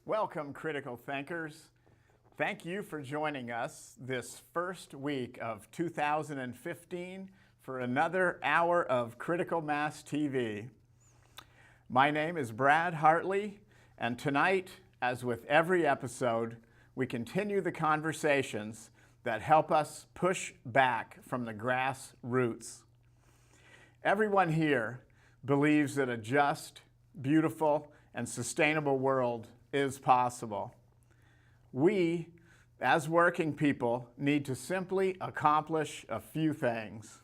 Welcome, critical thinkers. Thank you for joining us this first week of 2015 for another hour of Critical Mass TV. My name is Brad Hartley, and tonight, as with every episode, we continue the conversations that help us push back from the grassroots. Everyone here believes that a just, beautiful, and sustainable world is possible. We, as working people, need to simply accomplish a few things.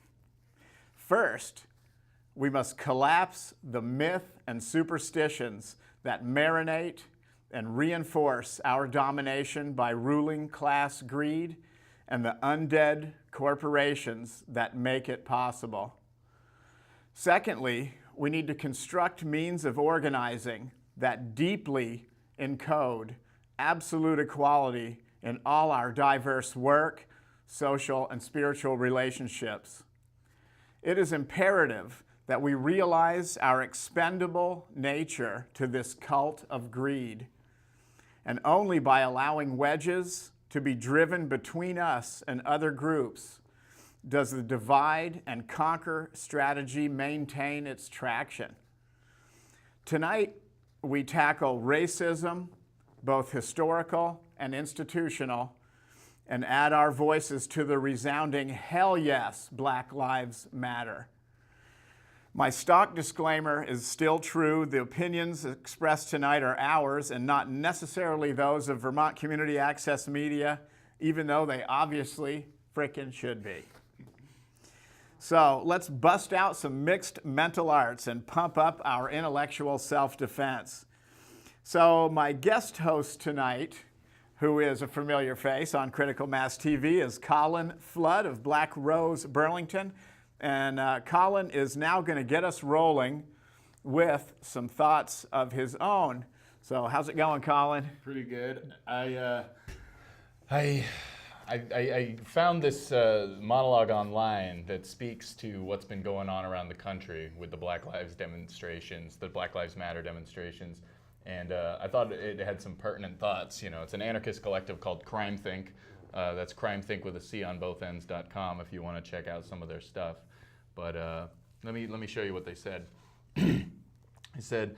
First, we must collapse the myth and superstitions that marinate and reinforce our domination by ruling class greed and the undead corporations that make it possible. Secondly, we need to construct means of organizing that deeply encode absolute equality in all our diverse work, social, and spiritual relationships. It is imperative that we realize our expendable nature to this cult of greed. And only by allowing wedges to be driven between us and other groups does the divide and conquer strategy maintain its traction. Tonight, we tackle racism, both historical and institutional, and add our voices to the resounding hell yes, Black Lives Matter. My stock disclaimer is still true. The opinions expressed tonight are ours and not necessarily those of Vermont Community Access Media, even though they obviously frickin' should be. So let's bust out some mixed mental arts and pump up our intellectual self-defense. So my guest host tonight, who is a familiar face on Critical Mass TV, is Colin Flood of Black Rose, Burlington. And Colin is now going to get us rolling with some thoughts of his own. So how's it going, Colin? Pretty good. I found this monologue online that speaks to what's been going on around the country with the Black Lives demonstrations, the Black Lives Matter demonstrations, and I thought it had some pertinent thoughts. You know, it's an anarchist collective called Crime Think. That's Crime Think with a C on both ends.com if you want to check out some of their stuff. But let me show you what they said. They said,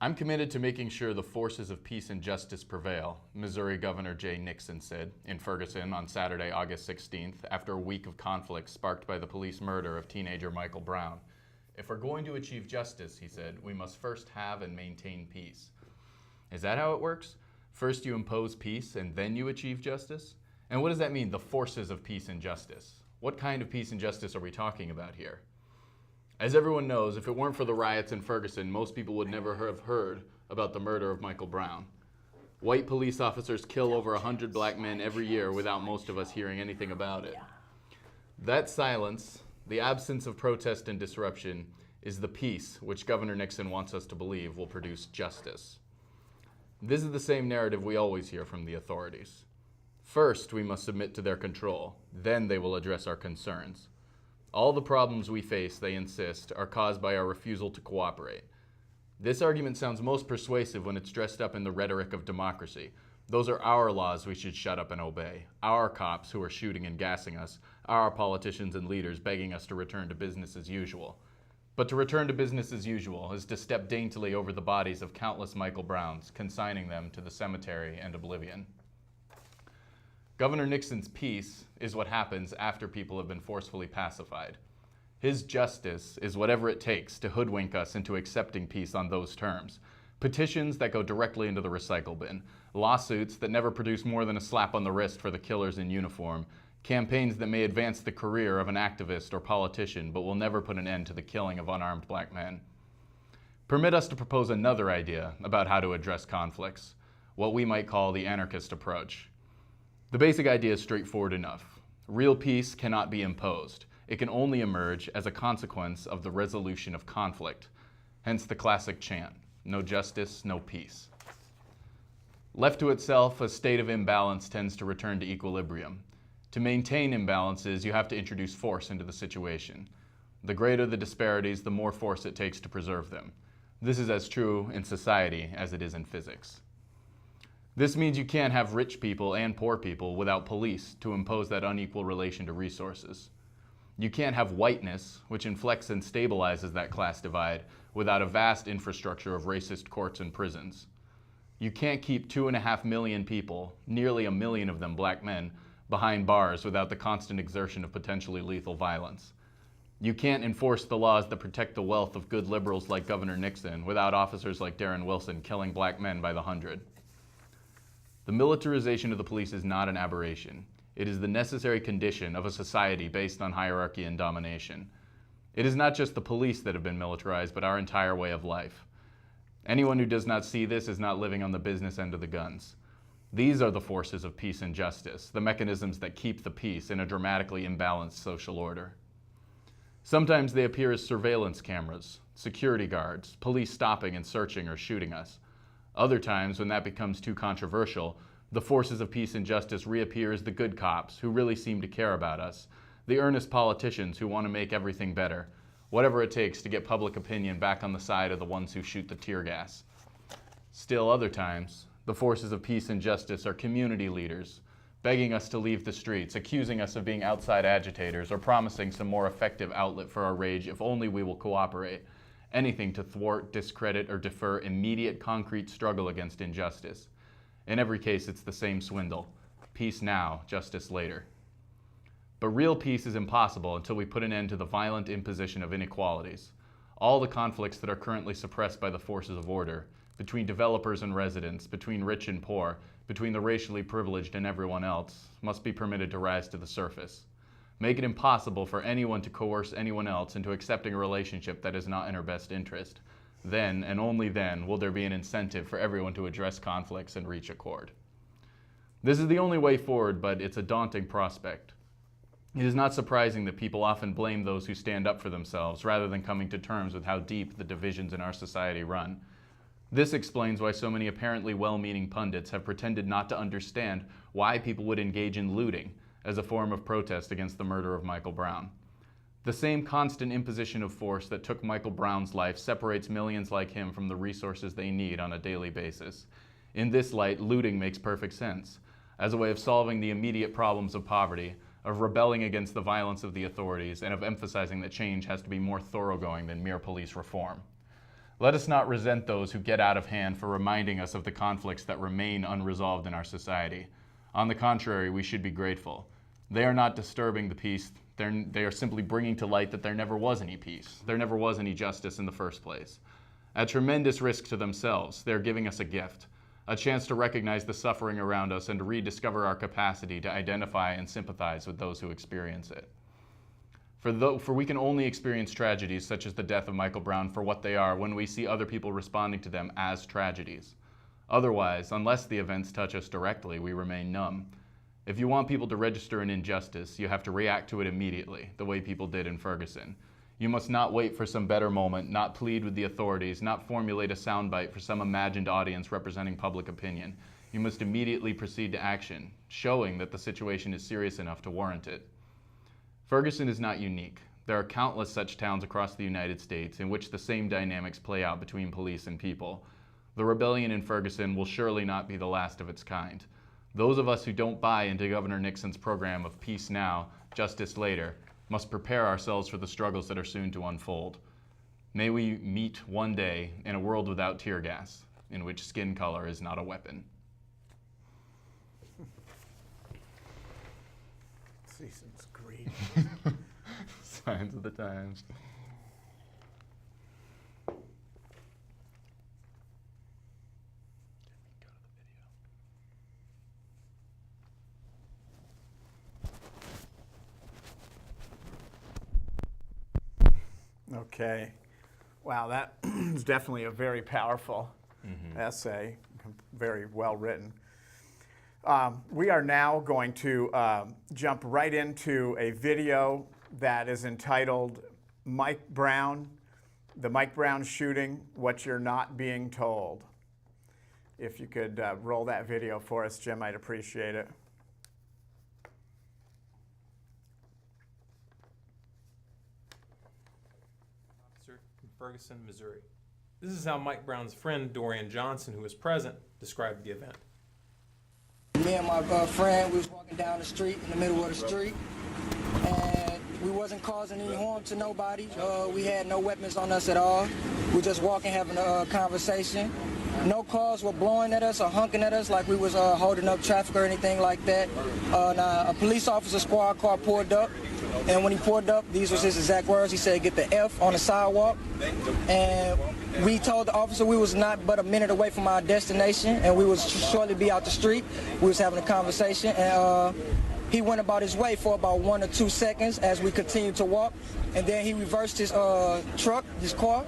"I'm committed to making sure the forces of peace and justice prevail," Missouri Governor Jay Nixon said in Ferguson on Saturday, August 16th, after a week of conflict sparked by the police murder of teenager Michael Brown. "If we're going to achieve justice," he said, "we must first have and maintain peace." Is that how it works? First you impose peace and then you achieve justice? And what does that mean, the forces of peace and justice? What kind of peace and justice are we talking about here? As everyone knows, if it weren't for the riots in Ferguson, most people would never have heard about the murder of Michael Brown. White police officers kill over 100 black men every year without most of us hearing anything about it. That silence, the absence of protest and disruption, is the peace which Governor Nixon wants us to believe will produce justice. This is the same narrative we always hear from the authorities. First, we must submit to their control. Then they will address our concerns. All the problems we face, they insist, are caused by our refusal to cooperate. This argument sounds most persuasive when it's dressed up in the rhetoric of democracy. Those are our laws we should shut up and obey. Our cops who are shooting and gassing us. Our politicians and leaders begging us to return to business as usual. But to return to business as usual is to step daintily over the bodies of countless Michael Browns, consigning them to the cemetery and oblivion. Governor Nixon's peace is what happens after people have been forcefully pacified. His justice is whatever it takes to hoodwink us into accepting peace on those terms. Petitions that go directly into the recycle bin, lawsuits that never produce more than a slap on the wrist for the killers in uniform, campaigns that may advance the career of an activist or politician but will never put an end to the killing of unarmed black men. Permit us to propose another idea about how to address conflicts, what we might call the anarchist approach. The basic idea is straightforward enough. Real peace cannot be imposed. It can only emerge as a consequence of the resolution of conflict. Hence the classic chant, no justice, no peace. Left to itself, a state of imbalance tends to return to equilibrium. To maintain imbalances, you have to introduce force into the situation. The greater the disparities, the more force it takes to preserve them. This is as true in society as it is in physics. This means you can't have rich people and poor people without police to impose that unequal relation to resources. You can't have whiteness, which inflects and stabilizes that class divide, without a vast infrastructure of racist courts and prisons. You can't keep 2.5 million people, nearly 1 million of them black men, behind bars without the constant exertion of potentially lethal violence. You can't enforce the laws that protect the wealth of good liberals like Governor Nixon without officers like Darren Wilson killing black men by the hundred. The militarization of the police is not an aberration. It is the necessary condition of a society based on hierarchy and domination. It is not just the police that have been militarized, but our entire way of life. Anyone who does not see this is not living on the business end of the guns. These are the forces of peace and justice, the mechanisms that keep the peace in a dramatically imbalanced social order. Sometimes they appear as surveillance cameras, security guards, police stopping and searching or shooting us. Other times, when that becomes too controversial, the forces of peace and justice reappear as the good cops who really seem to care about us, the earnest politicians who want to make everything better, whatever it takes to get public opinion back on the side of the ones who shoot the tear gas. Still other times, the forces of peace and justice are community leaders, begging us to leave the streets, accusing us of being outside agitators, or promising some more effective outlet for our rage if only we will cooperate. Anything to thwart, discredit, or defer immediate concrete struggle against injustice. In every case, it's the same swindle. Peace now, justice later. But real peace is impossible until we put an end to the violent imposition of inequalities. All the conflicts that are currently suppressed by the forces of order, between developers and residents, between rich and poor, between the racially privileged and everyone else, must be permitted to rise to the surface. Make it impossible for anyone to coerce anyone else into accepting a relationship that is not in her best interest. Then, and only then, will there be an incentive for everyone to address conflicts and reach accord. This is the only way forward, but it's a daunting prospect. It is not surprising that people often blame those who stand up for themselves, rather than coming to terms with how deep the divisions in our society run. This explains why so many apparently well-meaning pundits have pretended not to understand why people would engage in looting as a form of protest against the murder of Michael Brown. The same constant imposition of force that took Michael Brown's life separates millions like him from the resources they need on a daily basis. In this light, looting makes perfect sense, as a way of solving the immediate problems of poverty, of rebelling against the violence of the authorities, and of emphasizing that change has to be more thoroughgoing than mere police reform. Let us not resent those who get out of hand for reminding us of the conflicts that remain unresolved in our society. On the contrary, we should be grateful. They are not disturbing the peace. They are simply bringing to light that there never was any peace. There never was any justice in the first place. At tremendous risk to themselves, they are giving us a gift, a chance to recognize the suffering around us and to rediscover our capacity to identify and sympathize with those who experience it. For we can only experience tragedies such as the death of Michael Brown for what they are when we see other people responding to them as tragedies. Otherwise, unless the events touch us directly, we remain numb. If you want people to register an injustice, you have to react to it immediately, the way people did in Ferguson. You must not wait for some better moment, not plead with the authorities, not formulate a soundbite for some imagined audience representing public opinion. You must immediately proceed to action, showing that the situation is serious enough to warrant it. Ferguson is not unique. There are countless such towns across the United States in which the same dynamics play out between police and people. The rebellion in Ferguson will surely not be the last of its kind. Those of us who don't buy into Governor Nixon's program of peace now, justice later, must prepare ourselves for the struggles that are soon to unfold. May we meet one day in a world without tear gas, in which skin color is not a weapon. Season's great. Signs of the times. Okay. Wow, that is definitely a very powerful essay, very well written. We are now going to jump right into a video that is entitled Mike Brown, the Mike Brown Shooting, What You're Not Being Told. If you could roll that video for us, Jim, I'd appreciate it. Officer in Ferguson, Missouri. This is how Mike Brown's friend, Dorian Johnson, who was present, described the event. me and my friend, we was walking down the street in the middle of the street, and we wasn't causing any harm to nobody. We had no weapons on us at all. We just walking, having a conversation. No cars were blowing at us or honking at us like we was holding up traffic or anything like that. Now, a police officer squad car pulled up, and when he pulled up, these was his exact words. He said, "Get the F on the sidewalk." And we told the officer we was not but a minute away from our destination, and we would shortly be out the street. We was having a conversation, and he went about his way for about 1 or 2 seconds as we continued to walk, and then he reversed his truck, his car,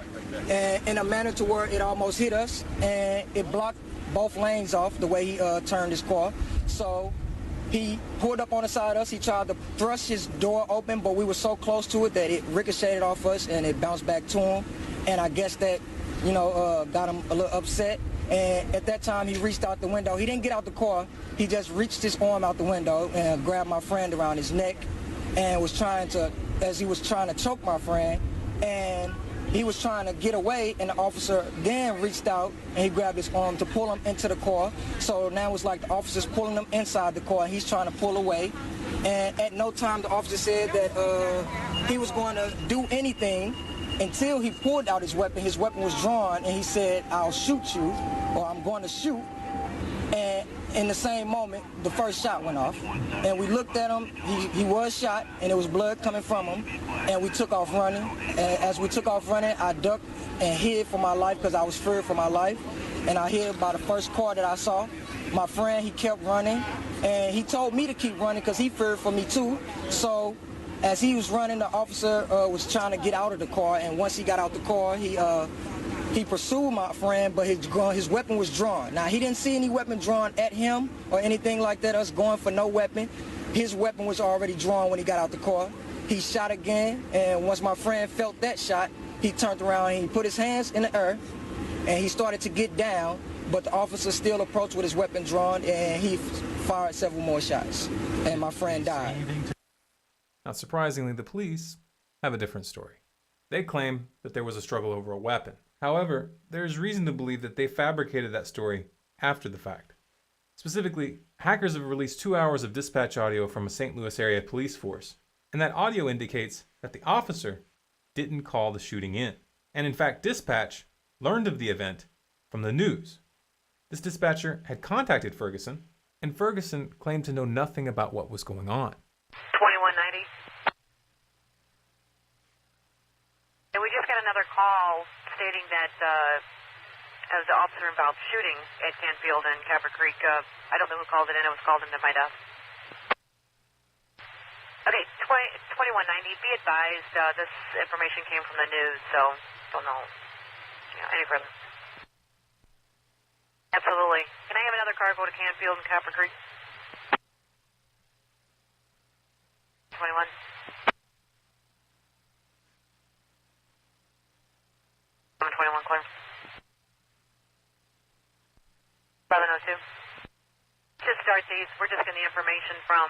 and in a manner to where it almost hit us, and it blocked both lanes off the way he turned his car. So he pulled up on the side of us. He tried to thrust his door open, but we were so close to it that it ricocheted off us and it bounced back to him. And I guess that, got him a little upset. And at that time, he reached out the window. He didn't get out the car. He just reached his arm out the window and grabbed my friend around his neck and was trying to choke my friend. And he was trying to get away, and the officer then reached out and he grabbed his arm to pull him into the car. So now it's like the officer's pulling him inside the car and he's trying to pull away. And at no time the officer said that he was going to do anything until he pulled out his weapon. His weapon was drawn, and he said, "I'll shoot you," or "I'm going to shoot." And in the same moment, the first shot went off. And we looked at him. He was shot, and there was blood coming from him. And we took off running. And as we took off running, I ducked and hid for my life because I was feared for my life. And I hid by the first car that I saw. My friend, he kept running. And he told me to keep running because he feared for me too. So as he was running, the officer was trying to get out of the car, and once he got out the car, he pursued my friend, but his weapon was drawn. Now, he didn't see any weapon drawn at him or anything like that, us going for no weapon. His weapon was already drawn when he got out the car. He shot again, and once my friend felt that shot, he turned around and he put his hands in the earth, and he started to get down, but the officer still approached with his weapon drawn, and he fired several more shots, and my friend died. Not surprisingly, the police have a different story. They claim that there was a struggle over a weapon. However, there's reason to believe that they fabricated that story after the fact. Specifically, hackers have released 2 hours of dispatch audio from a St. Louis area police force, and that audio indicates that the officer didn't call the shooting in. And in fact, dispatch learned of the event from the news. This dispatcher had contacted Ferguson, and Ferguson claimed to know nothing about what was going on. 2190. And we just got another call stating that as the officer involved shooting at Canfield and Capper Creek. I don't know who called it in. It was called into my desk. Okay, 2190. Be advised, this information came from the news, so don't know any further. Absolutely. Can I have another car go to Canfield and Capper Creek? 21. 721 clear. 1102. To start these, we're just getting the information from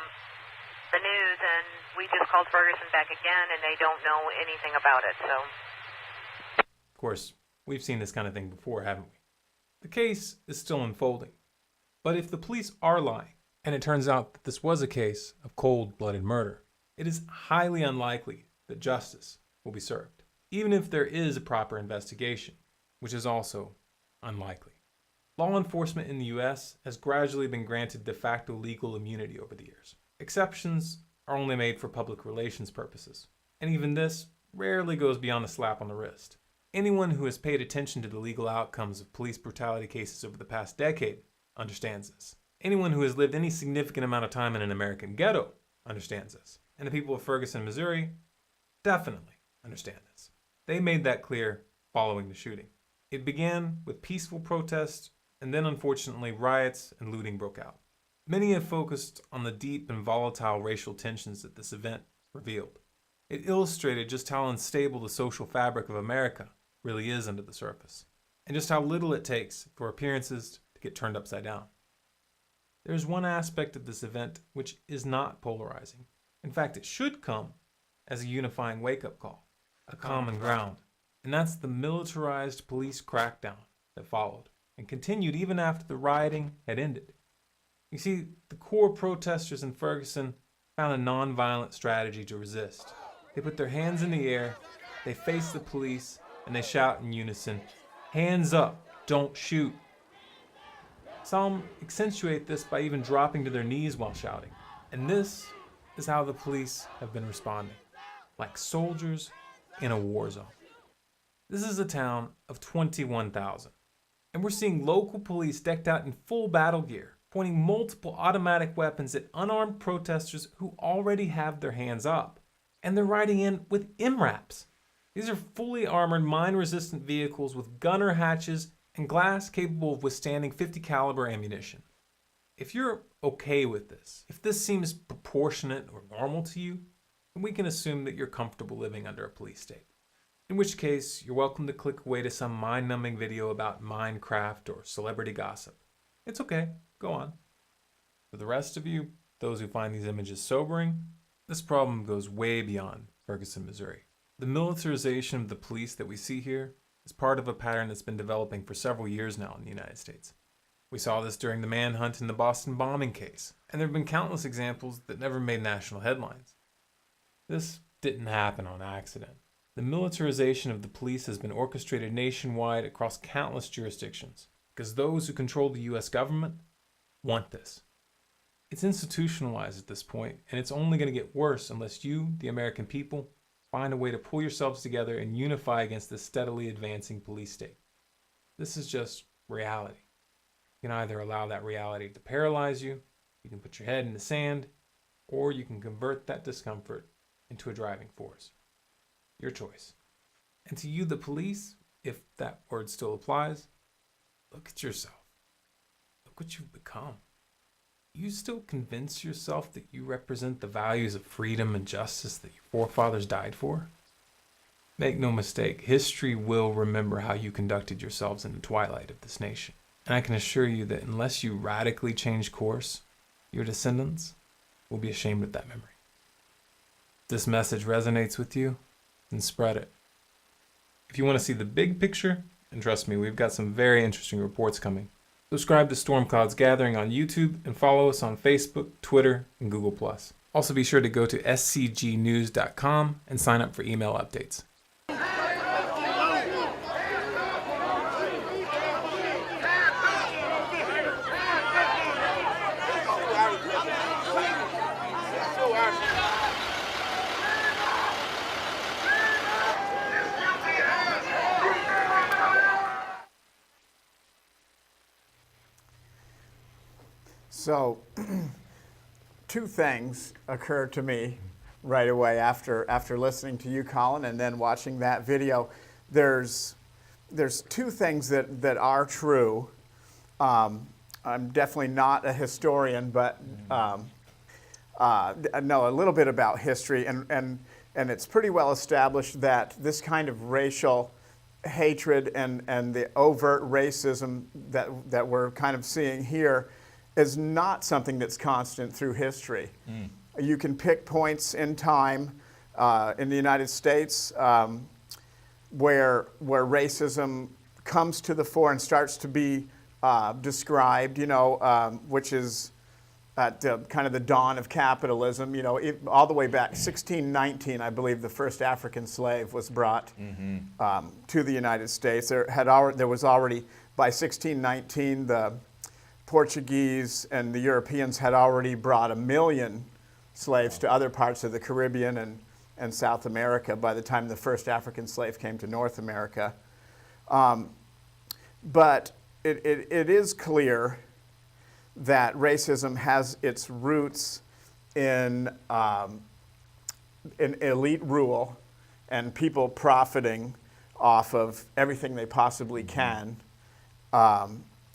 the news, and we just called Ferguson back again, and they don't know anything about it, so. Of course, we've seen this kind of thing before, haven't we? The case is still unfolding. But if the police are lying, and it turns out that this was a case of cold-blooded murder, it is highly unlikely that justice will be served, even if there is a proper investigation, which is also unlikely. Law enforcement in the US has gradually been granted de facto legal immunity over the years. Exceptions are only made for public relations purposes, and even this rarely goes beyond a slap on the wrist. Anyone who has paid attention to the legal outcomes of police brutality cases over the past decade understands this. Anyone who has lived any significant amount of time in an American ghetto understands this. And the people of Ferguson, Missouri definitely understand this. They made that clear following the shooting. It began with peaceful protests, and then unfortunately riots and looting broke out. Many have focused on the deep and volatile racial tensions that this event revealed. It illustrated just how unstable the social fabric of America really is under the surface, and just how little it takes for appearances to get turned upside down. There's one aspect of this event which is not polarizing. In fact, it should come as a unifying wake-up call, a common ground, and that's the militarized police crackdown that followed and continued even after the rioting had ended. You see, the core protesters in Ferguson found a non-violent strategy to resist. They put their hands in the air, they face the police, and they shout in unison, "Hands up, don't shoot." Some accentuate this by even dropping to their knees while shouting. And this is how the police have been responding, like soldiers in a war zone. This is a town of 21,000, and we're seeing local police decked out in full battle gear, pointing multiple automatic weapons at unarmed protesters who already have their hands up. And they're riding in with MRAPs. These are fully armored, mine-resistant vehicles with gunner hatches and glass capable of withstanding .50 caliber ammunition. If you're okay with this, if this seems proportionate or normal to you, then we can assume that you're comfortable living under a police state. In which case, you're welcome to click away to some mind-numbing video about Minecraft or celebrity gossip. It's okay, go on. For the rest of you, those who find these images sobering, this problem goes way beyond Ferguson, Missouri. The militarization of the police that we see here is part of a pattern that's been developing for several years now in the United States. We saw this during the manhunt in the Boston bombing case, and there have been countless examples that never made national headlines. This didn't happen on accident. The militarization of the police has been orchestrated nationwide across countless jurisdictions, because those who control the US government want this. It's institutionalized at this point, and it's only going to get worse unless you, the American people, find a way to pull yourselves together and unify against this steadily advancing police state. This is just reality. You can either allow that reality to paralyze you, you can put your head in the sand, or you can convert that discomfort into a driving force. Your choice. And to you, the police, if that word still applies, look at yourself. Look what you've become. You still convince yourself that you represent the values of freedom and justice that your forefathers died for? Make no mistake, history will remember how you conducted yourselves in the twilight of this nation. And I can assure you that unless you radically change course, your descendants will be ashamed of that memory. If this message resonates with you, then spread it. If you want to see the big picture, and trust me, we've got some very interesting reports coming, subscribe to Storm Clouds Gathering on YouTube and follow us on Facebook, Twitter, and Google+. Also be sure to go to scgnews.com and sign up for email updates. So, two things occurred to me right away after listening to you, Colin, and then watching that video. There's two things that are true. I'm definitely not a historian, but I know a little bit about history, and it's pretty well established that this kind of racial hatred and the overt racism that we're kind of seeing here is not something that's constant through history. You can pick points in time in the United States where racism comes to the fore and starts to be described, which is at kind of the dawn of capitalism, all the way back 1619, I believe the first African slave was brought to the United States. There was already, by 1619, the Portuguese and the Europeans had already brought 1 million slaves to other parts of the Caribbean and South America by the time the first African slave came to North America. But it is clear that racism has its roots in elite rule and people profiting off of everything they possibly can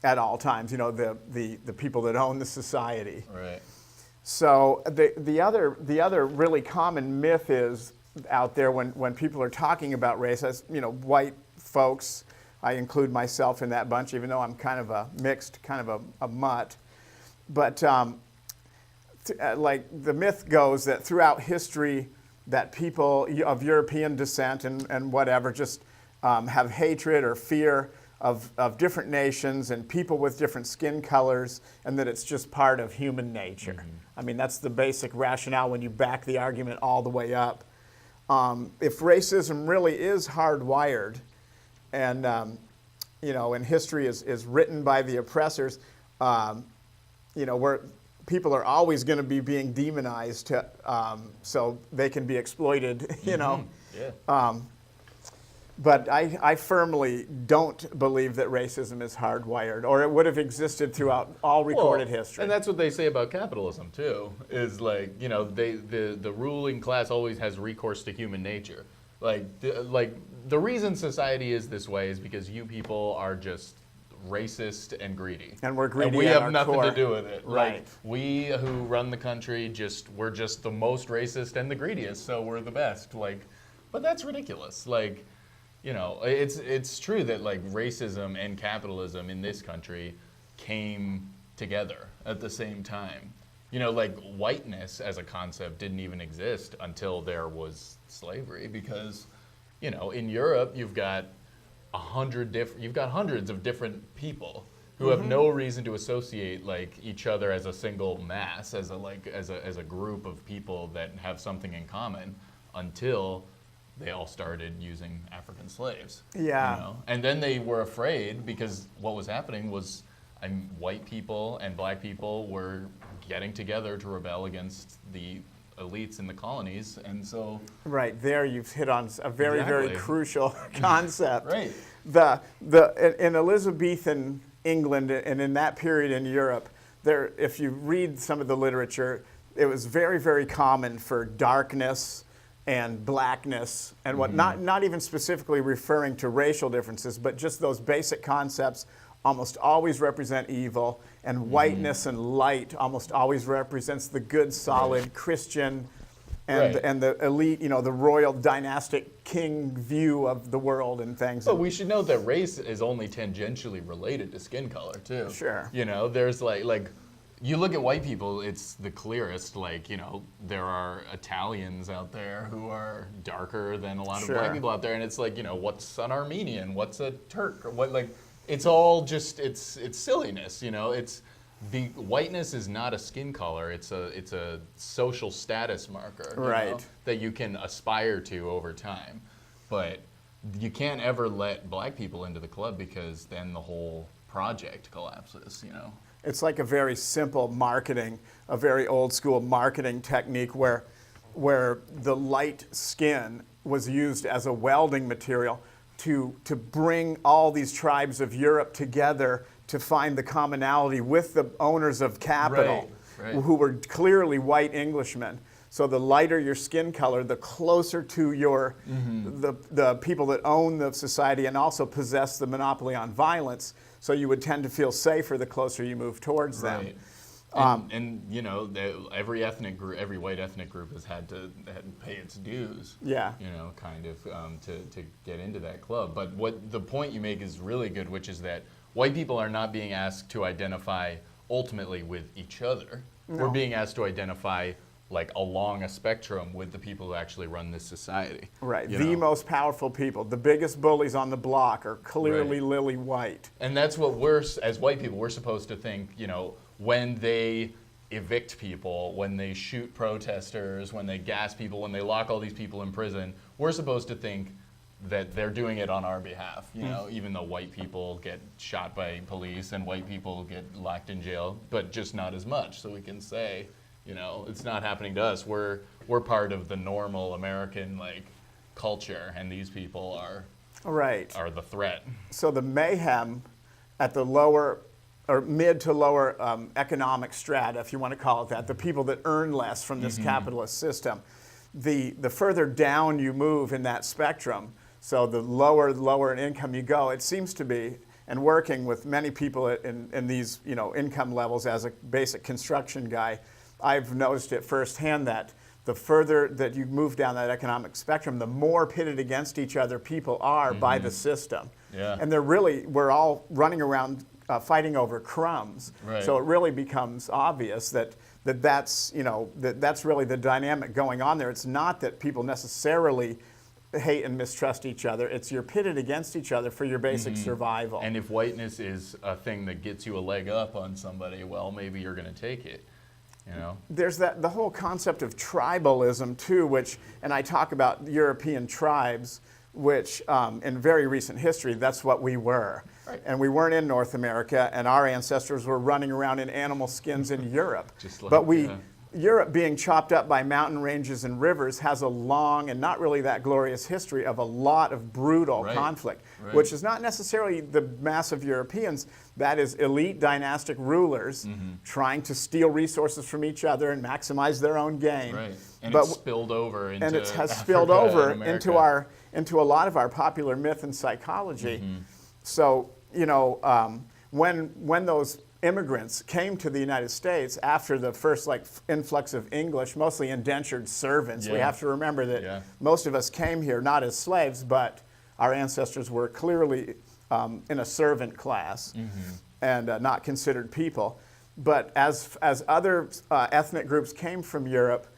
at all times, the people that own the society. Right. So the other really common myth is out there when people are talking about race, as white folks, I include myself in that bunch, even though I'm kind of a mixed, kind of a mutt. But like the myth goes that throughout history that people of European descent and whatever just have hatred or fear of different nations and people with different skin colors, and that it's just part of human nature. I mean, that's the basic rationale when you back the argument all the way up. If racism really is hardwired, and and history is written by the oppressors, where people are always going to be being demonized so they can be exploited, Yeah. But I firmly don't believe that racism is hardwired, or it would have existed throughout all recorded history. And that's what they say about capitalism too. Is like the ruling class always has recourse to human nature. The reason society is this way is because you people are just racist and greedy. And we're greedy And we at have our nothing core. to do with it. Right. Like, we who run the country we're just the most racist and the greediest, so we're the best. But that's ridiculous. It's true that racism and capitalism in this country came together at the same time. Whiteness as a concept didn't even exist until there was slavery, because in Europe you've got hundreds of different people who have no reason to associate each other as a single mass, as a group of people that have something in common, until they all started using African slaves. Yeah. And then they were afraid, because what was happening was white people and black people were getting together to rebel against the elites in the colonies, and so right there, you've hit on a very Exactly. crucial concept. Right. In Elizabethan England and in that period in Europe, if you read some of the literature, it was very, very common for darkness and blackness and what not even specifically referring to racial differences, but just those basic concepts almost always represent evil, and whiteness and light almost always represents the good, solid Christian and the elite, the royal dynastic king view of the world and things. But we should note that race is only tangentially related to skin color too. Sure. There's you look at white people, it's the clearest. There are Italians out there who are darker than a lot of black people out there, and it's what's an Armenian, what's a Turk, or what it's all just it's silliness. The whiteness is not a skin color. It's a social status marker, Right. that you can aspire to over time. But you can't ever let black people into the club, because then the whole project collapses. It's like a very simple marketing, a very old school marketing technique where the light skin was used as a welding material to bring all these tribes of Europe together to find the commonality with the owners of capital, Right. who were clearly white Englishmen. So the lighter your skin color, the closer to your the people that own the society and also possess the monopoly on violence. So you would tend to feel safer the closer you move towards them. Right. Every ethnic group, every white ethnic group has had to pay its dues. Yeah. To get into that club. But what the point you make is really good, which is that white people are not being asked to identify ultimately with each other. No. We're being asked to identify along a spectrum with the people who actually run this society. Right. The most powerful people, the biggest bullies on the block, are clearly lily white. And that's what as white people, we're supposed to think, when they evict people, when they shoot protesters, when they gas people, when they lock all these people in prison, we're supposed to think that they're doing it on our behalf, even though white people get shot by police and white people get locked in jail, but just not as much. So we can say, it's not happening to us. We're part of the normal American culture, and these people are the threat. So the mayhem at the lower or mid to lower economic strata, if you want to call it that, the people that earn less from this capitalist system, the further down you move in that spectrum, so the lower in income you go, it seems to be, and working with many people in these income levels as a basic construction guy, I've noticed it firsthand that the further that you move down that economic spectrum, the more pitted against each other people are by the system. Yeah. And we're all running around fighting over crumbs. Right. So it really becomes obvious that's really the dynamic going on there. It's not that people necessarily hate and mistrust each other. It's you're pitted against each other for your basic survival. And if whiteness is a thing that gets you a leg up on somebody, well, maybe you're going to take it. You know? There's the whole concept of tribalism too, which, and I talk about European tribes, which in very recent history, that's what we were. Right. And we weren't in North America, and our ancestors were running around in animal skins in Europe. Just like, but Europe being chopped up by mountain ranges and rivers has a long and not really that glorious history of a lot of brutal conflict, which is not necessarily the mass of Europeans. That is elite dynastic rulers trying to steal resources from each other and maximize their own gain. Right. And But it's spilled over into and it has Africa spilled over and America. into a lot of our popular myth and psychology. So, you know, when those immigrants came to the United States after the first influx of English, mostly indentured servants, we have to remember that most of us came here not as slaves, but our ancestors were clearly in a servant class and not considered people. But as other ethnic groups came from Europe,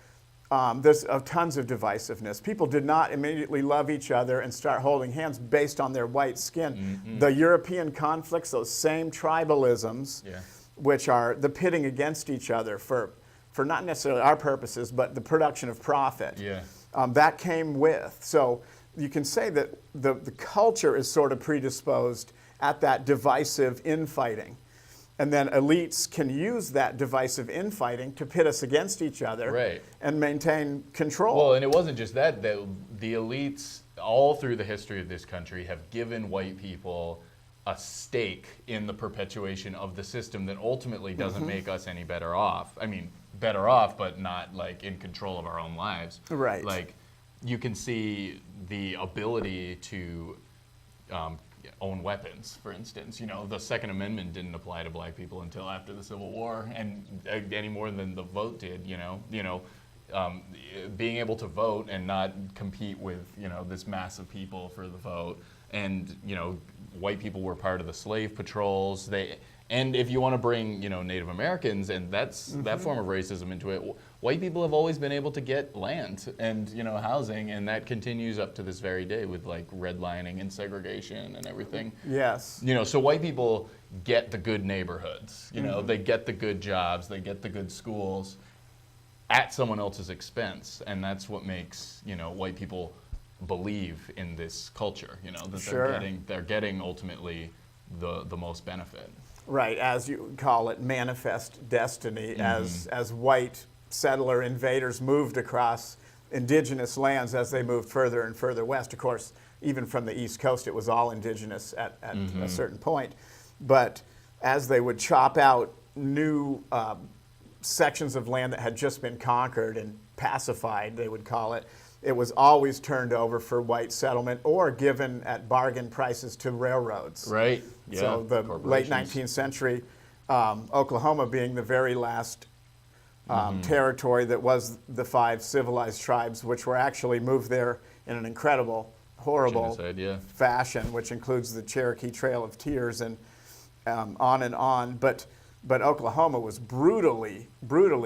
there's tons of divisiveness. People did not immediately love each other and start holding hands based on their white skin. The European conflicts, those same tribalisms, which are the pitting against each other for not necessarily our purposes, but the production of profit, that came with. So you can say that the culture is sort of predisposed at that divisive infighting. And then elites can use that divisive infighting to pit us against each other and maintain control. Well, and it wasn't just that. The elites all through the history of this country have given white people a stake in the perpetuation of the system that ultimately doesn't make us any better off. I mean, better off, but not like in control of our own lives. Right. Like, you can see the ability to own weapons, for instance. You know, the Second Amendment didn't apply to black people until after the Civil War, and any more than the vote did. Being able to vote and not compete with this mass of people for the vote, and white people were part of the slave patrols. And if you want to bring Native Americans and that form of racism into it, white people have always been able to get land and housing, and that continues up to this very day with like redlining and segregation and everything. Yes. So white people get the good neighborhoods. They get the good jobs, they get the good schools at someone else's expense, and that's what makes white people believe in this culture. That they're getting ultimately the most benefit. Right, as you call it, manifest destiny, as white settler invaders moved across indigenous lands as they moved further and further west. Of course, even from the East Coast, it was all indigenous at a certain point. But as they would chop out new sections of land that had just been conquered and pacified, they would call it, it was always turned over for white settlement or given at bargain prices to railroads. Right. Yeah. So the late 19th century, Oklahoma being the very last territory that was the 5 civilized tribes, which were actually moved there in an incredible, horrible fashion, which includes the Cherokee Trail of Tears and on and on. But Oklahoma was brutally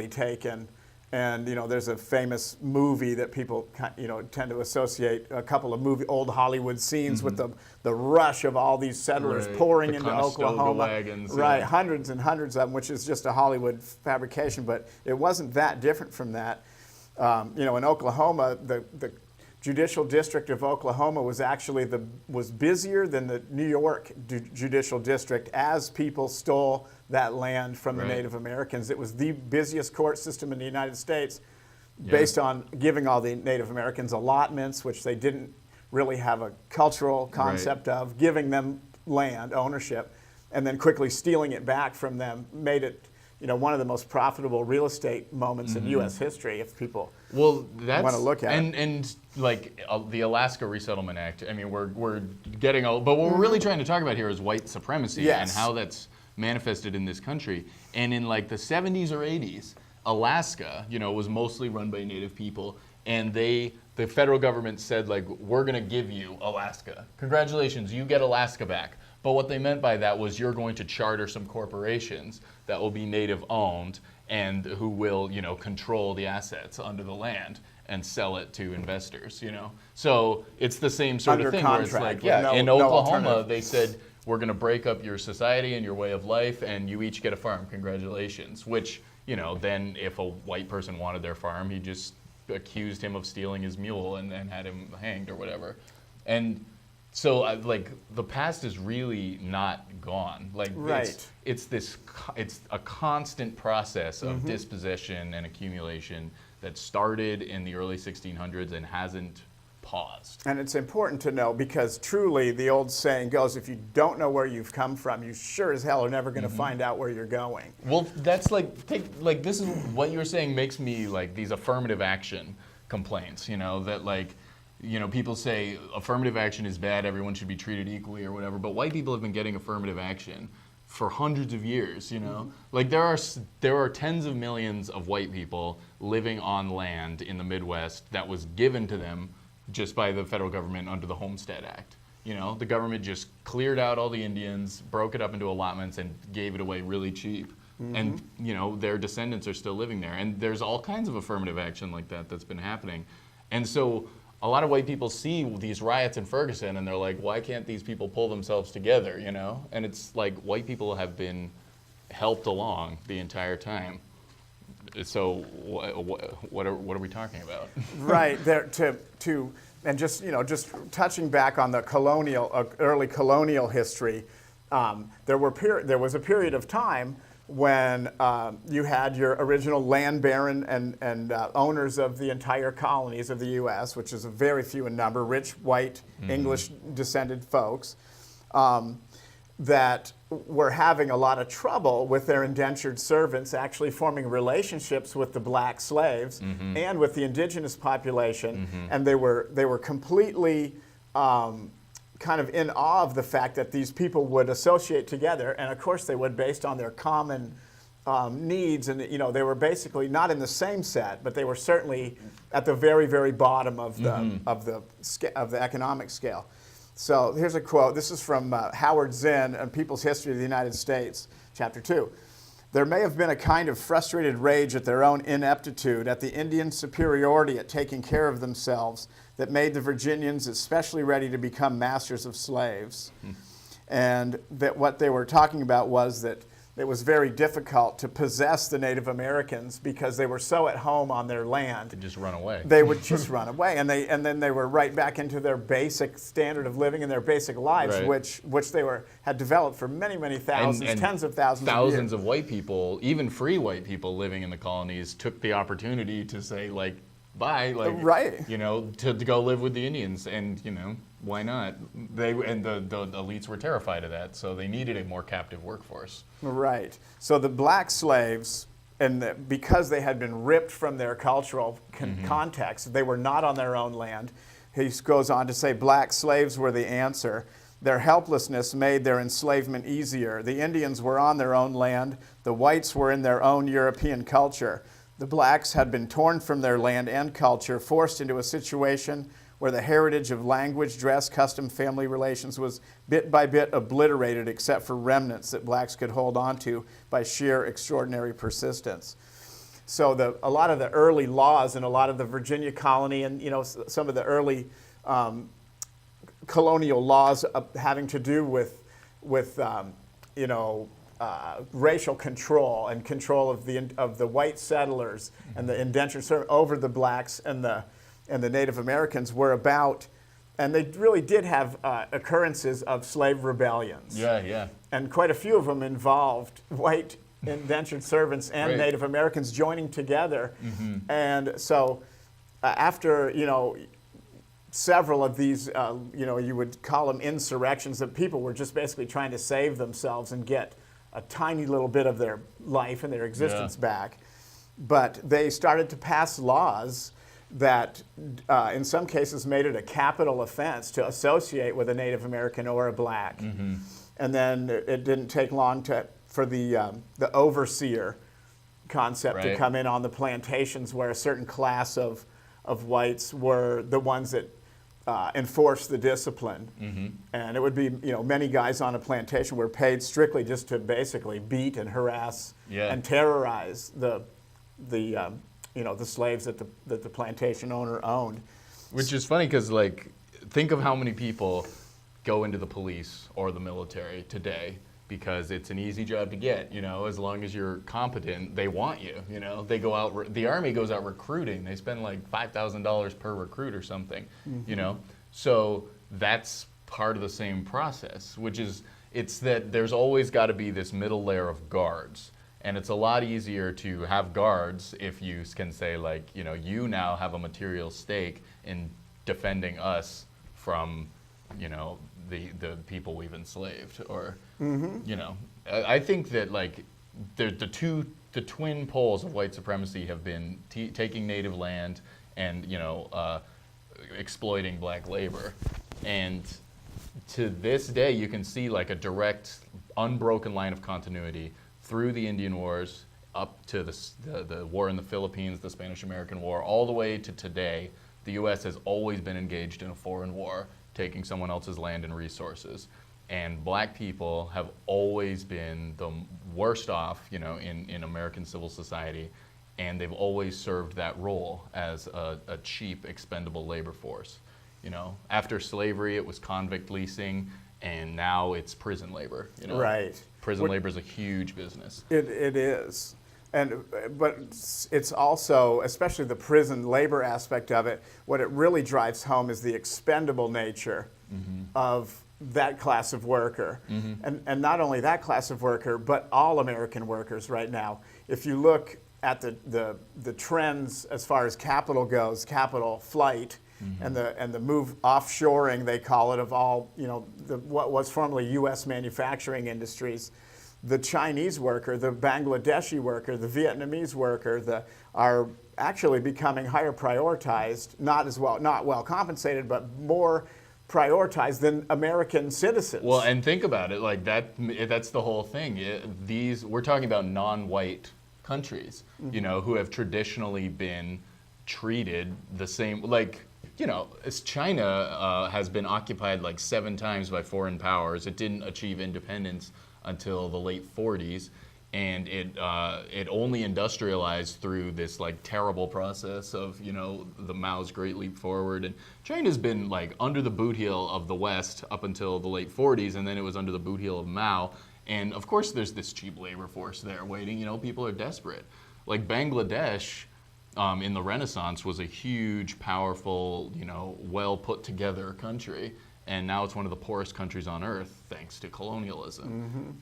taken. And there's a famous movie that people tend to associate a couple of old Hollywood scenes with the rush of all these settlers pouring into Oklahoma. Wagons, hundreds and hundreds of them, which is just a Hollywood fabrication. But it wasn't that different from that. In Oklahoma, the judicial district of Oklahoma was actually was busier than the New York judicial district as people stole that land from the Native Americans. It was the busiest court system in the United States based on giving all the Native Americans allotments, which they didn't really have a cultural concept of, giving them land ownership, and then quickly stealing it back from them, made it one of the most profitable real estate moments in U.S. history, if people want to look at it. And like the Alaska Resettlement Act, I mean, we're getting but what we're really trying to talk about here is white supremacy and how that's manifested in this country. And in like the 70s or 80s, Alaska, was mostly run by Native people, and the federal government said, like, we're going to give you Alaska. Congratulations, you get Alaska back. But what they meant by that was you're going to charter some corporations that will be Native owned and who will, control the assets under the land. and sell it to investors, you know? So it's the same sort Under of thing where it's contract, like, with in no Oklahoma, alternative. they said, we're going to break up your society and your way of life, and you each get a farm. Congratulations. Which, you know, then if a white person wanted their farm, he just accused him of stealing his mule and had him hanged or whatever. And so, like, the past is really not gone. Like, Right. it's a constant process of dispossession and accumulation that started in the early 1600s and hasn't paused. And it's important to know because truly the old saying goes, if you don't know where you've come from, you sure as hell are never going to find out where you're going. Well, that's this is what you were saying makes me like these affirmative action complaints, you know, that like, you know, people say affirmative action is bad, everyone should be treated equally or whatever, but white people have been getting affirmative action for hundreds of years, you know? Like there are tens of millions of white people living on land in the Midwest that was given to them just by the federal government under the Homestead Act. You know, the government just cleared out all the Indians, broke it up into allotments, and gave it away really cheap. And, you know, their descendants are still living there. And there's all kinds of affirmative action like that that's been happening. And so a lot of white people see these riots in Ferguson, and they're like, why can't these people pull themselves together, you know? And it's like white people have been helped along the entire time. So what are we talking about? Right there and just just touching back on the early colonial history, there was a period of time when you had your original land baron and owners of the entire colonies of the U.S., which is a very few in number, rich white English descended folks. That were having a lot of trouble with their indentured servants actually forming relationships with the black slaves and with the indigenous population, and they were completely kind of in awe of the fact that these people would associate together, and of course they would based on their common needs, and they were basically not in the same set, but they were certainly at the very, very bottom of the economic scale. So here's a quote. This is from Howard Zinn on People's History of the United States, Chapter 2. There may have been a kind of frustrated rage at their own ineptitude, at the Indian superiority at taking care of themselves that made the Virginians especially ready to become masters of slaves. And that what they were talking about was that it was very difficult to possess the Native Americans because they were so at home on their land. They'd just run away. They would just run away, and then they were right back into their basic standard of living and their basic lives, Right. which they had developed for many, many thousands, And tens of thousands of white people, even free white people living in the colonies, took the opportunity to say like, bye, like, Right. to go live with the Indians, and why not? The elites were terrified of that, so they needed a more captive workforce. Right. So the black slaves, because they had been ripped from their cultural context, they were not on their own land. He goes on to say, black slaves were the answer. Their helplessness made their enslavement easier. The Indians were on their own land. The whites were in their own European culture. The blacks had been torn from their land and culture, forced into a situation where the heritage of language, dress, custom, family relations was bit by bit obliterated except for remnants that blacks could hold on to by sheer extraordinary persistence. So a lot of the early laws in a lot of the Virginia colony and some of the early colonial laws having to do with racial control and control of the white settlers and the indentured servants over the blacks and the Native Americans were about, and they really did have occurrences of slave rebellions. Yeah. And quite a few of them involved white indentured servants and Right. Native Americans joining together. And so after, several of these, you would call them insurrections, that people were just basically trying to save themselves and get a tiny little bit of their life and their existence back. But they started to pass laws that in some cases made it a capital offense to associate with a Native American or a black. And then it didn't take long for the overseer concept to Right. come in on the plantations, where a certain class of whites were the ones that enforced the discipline. And it would be, many guys on a plantation were paid strictly just to basically beat and harass Yeah. and terrorize the the slaves that the plantation owner owned. Which is funny because, like, think of how many people go into the police or the military today because it's an easy job to get. As long as you're competent, they want you. They go out. The Army goes out recruiting. They spend like $5,000 per recruit or something. So that's part of the same process, which is it's that there's always got to be this middle layer of guards. And it's a lot easier to have guards if you can say, like, you now have a material stake in defending us from, the people we've enslaved. Or, I think that, like, the twin poles of white supremacy have been taking native land and, exploiting black labor. And to this day, you can see, like, a direct, unbroken line of continuity through the Indian Wars, up to the war in the Philippines, the Spanish-American War, all the way to today. The U.S. has always been engaged in a foreign war, taking someone else's land and resources. And black people have always been the worst off, in American civil society, and they've always served that role as a cheap, expendable labor force. After slavery, it was convict leasing, and now it's prison labor. Right. Prison labor is a huge business. It is. But it's also, especially the prison labor aspect of it, what it really drives home is the expendable nature of that class of worker. And not only that class of worker, but all American workers right now. If you look at the trends as far as capital goes, capital flight, and the move offshoring, they call it, of all what was formerly U.S. manufacturing industries, the Chinese worker, the Bangladeshi worker, the Vietnamese worker, are actually becoming higher prioritized, not well compensated, but more prioritized than American citizens. Well, and think about it, like that's the whole thing. We're talking about non-white countries, who have traditionally been treated the same, like, as China has been occupied like 7 times by foreign powers. It didn't achieve independence until the late 40s, and it only industrialized through this like terrible process of the Mao's Great Leap Forward. And China's been like under the boot heel of the West up until the late 40s, and then it was under the boot heel of Mao. And of course, there's this cheap labor force there waiting. People are desperate. Like Bangladesh. In the Renaissance was a huge, powerful, well put together country, and now it's one of the poorest countries on earth thanks to colonialism.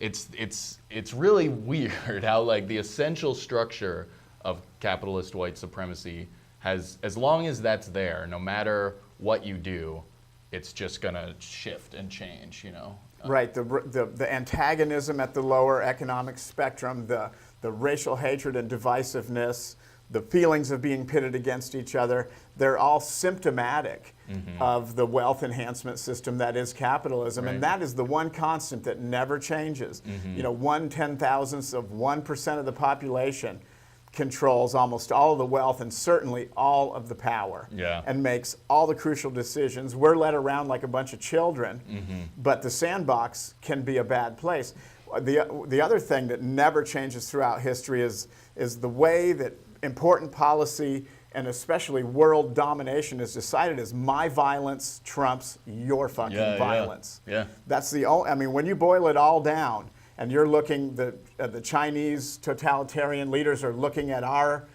It's really weird how, like, the essential structure of capitalist white supremacy has, as long as that's there, no matter what you do, it's just gonna shift and change. Right. The antagonism at the lower economic spectrum, the racial hatred and divisiveness, the feelings of being pitted against each other, they're all symptomatic of the wealth enhancement system that is capitalism. Right. And that is the one constant that never changes. 1/10,000th of 1% of the population controls almost all of the wealth and certainly all of the power, and makes all the crucial decisions. We're led around like a bunch of children, but the sandbox can be a bad place. The other thing that never changes throughout history is the way that important policy and especially world domination is decided as my violence trumps your fucking violence. That's the only, when you boil it all down and you're looking, the Chinese totalitarian leaders are looking at our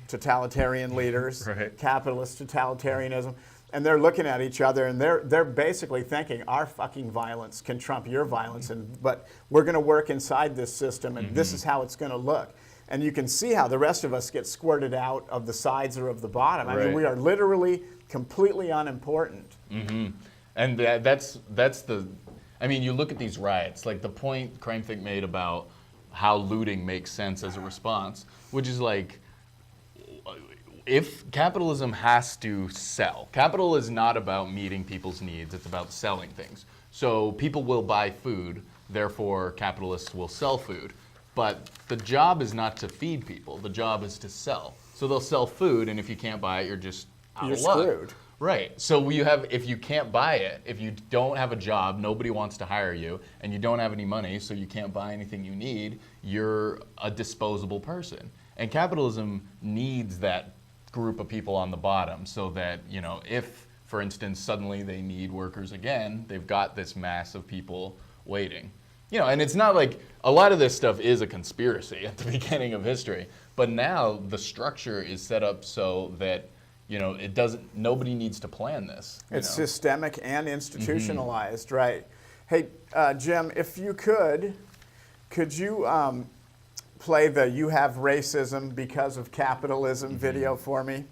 totalitarian leaders, capitalist totalitarianism, and they're looking at each other and they're basically thinking our fucking violence can trump your violence, but we're going to work inside this system and this is how it's going to look. And you can see how the rest of us get squirted out of the sides or of the bottom. I mean, we are literally completely unimportant. And that's the, you look at these riots, like the point Crime Think made about how looting makes sense as a response, which is like, if capitalism has to sell, capital is not about meeting people's needs, it's about selling things. So people will buy food, therefore capitalists will sell food. But the job is not to feed people, the job is to sell. So they'll sell food, and if you can't buy it, you're just out of luck. You're screwed. Right. So if you can't buy it, if you don't have a job, nobody wants to hire you, and you don't have any money, so you can't buy anything you need, you're a disposable person. And capitalism needs that group of people on the bottom so that, if, for instance, suddenly they need workers again, they've got this mass of people waiting. And it's not like a lot of this stuff is a conspiracy at the beginning of history, but now the structure is set up so that nobody needs to plan this. It's systemic and institutionalized, right? Hey, Jim, if you could you play the "You Have Racism Because of Capitalism" video for me?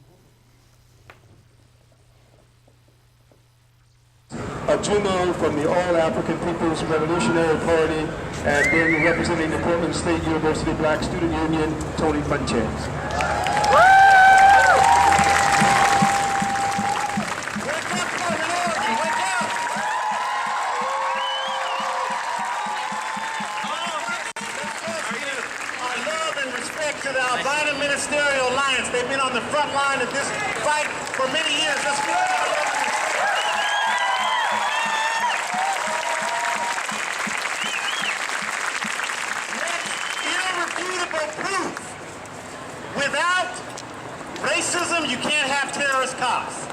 Jumo from the All African People's Revolutionary Party, and then representing the Portland State University Black Student Union, Tony Funches. To the Albino Ministerial Alliance. They've been on the front line of this fight for many years. Let's give them irrefutable proof. Without racism, you can't have terrorist cops.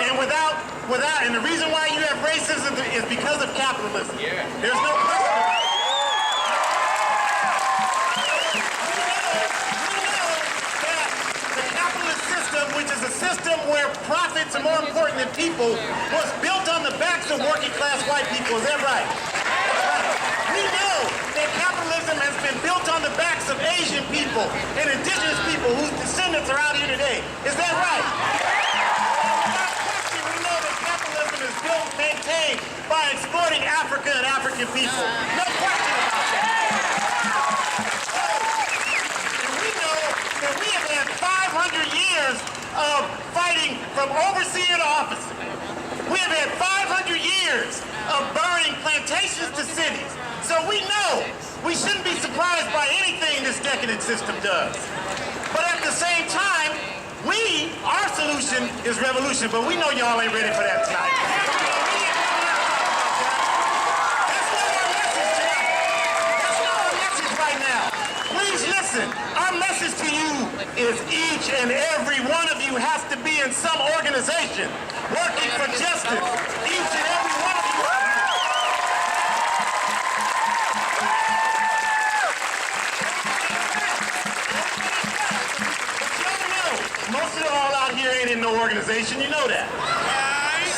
And and the reason why you have racism is because of capitalism. Yeah. There's no question about it. Which is a system where profits are more important than people, was built on the backs of working class white people. Is that right? We know that capitalism has been built on the backs of Asian people and indigenous people whose descendants are out here today. Is that right? Without question, we know that capitalism is built and maintained by exploiting Africa and African people. No question about that. And we know that we have had 500 years of fighting from overseer to officer. We have had 500 years of burning plantations to cities. So we know we shouldn't be surprised by anything this decadent system does. But at the same time, our solution is revolution, but we know y'all ain't ready for that tonight. That's not our message, Jeff. That's not our message right now. Please listen. Our message to you is each and every one of you has to be in some organization working for justice. Each and every one of you. But y'all know, most of y'all out here ain't in no organization. You know that.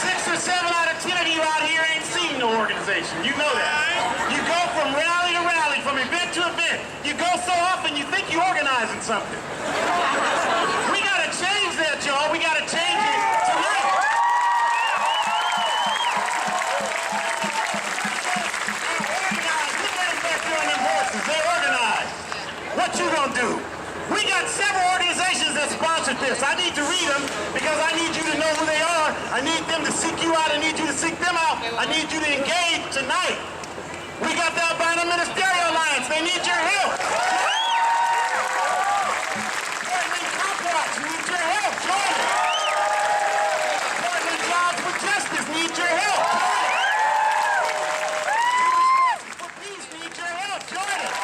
6 or 7 out of 10 of you out here ain't seen no organization. You know that. You go from rally to rally, from event to event. You go so often you think you're organizing something. We gotta change that, y'all. We gotta change it tonight. Organized. Look at them back there on them horses. They're organized. What you gonna do? We got several organizations that sponsored this. I need to read them because I need you to know who they are. I need them to seek you out. I need you to seek them out. I need you to engage tonight. We got the Albino Ministerial Alliance. They need your help. Portland need your help. Join it. Portland Jobs for Justice need your help. For Peace need your help. Join it.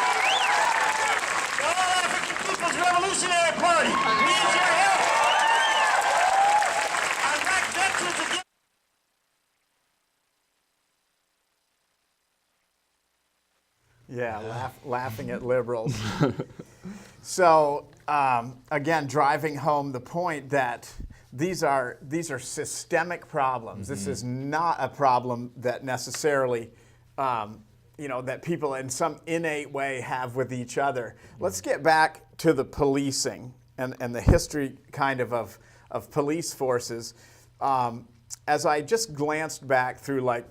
The All African People's Revolutionary Party needs your help. Iraq Veterans Against Yeah, laughing at liberals. So again, driving home the point that these are systemic problems. Mm-hmm. This is not a problem that necessarily, that people in some innate way have with each other. Mm-hmm. Let's get back to the policing and the history kind of police forces. As I just glanced back through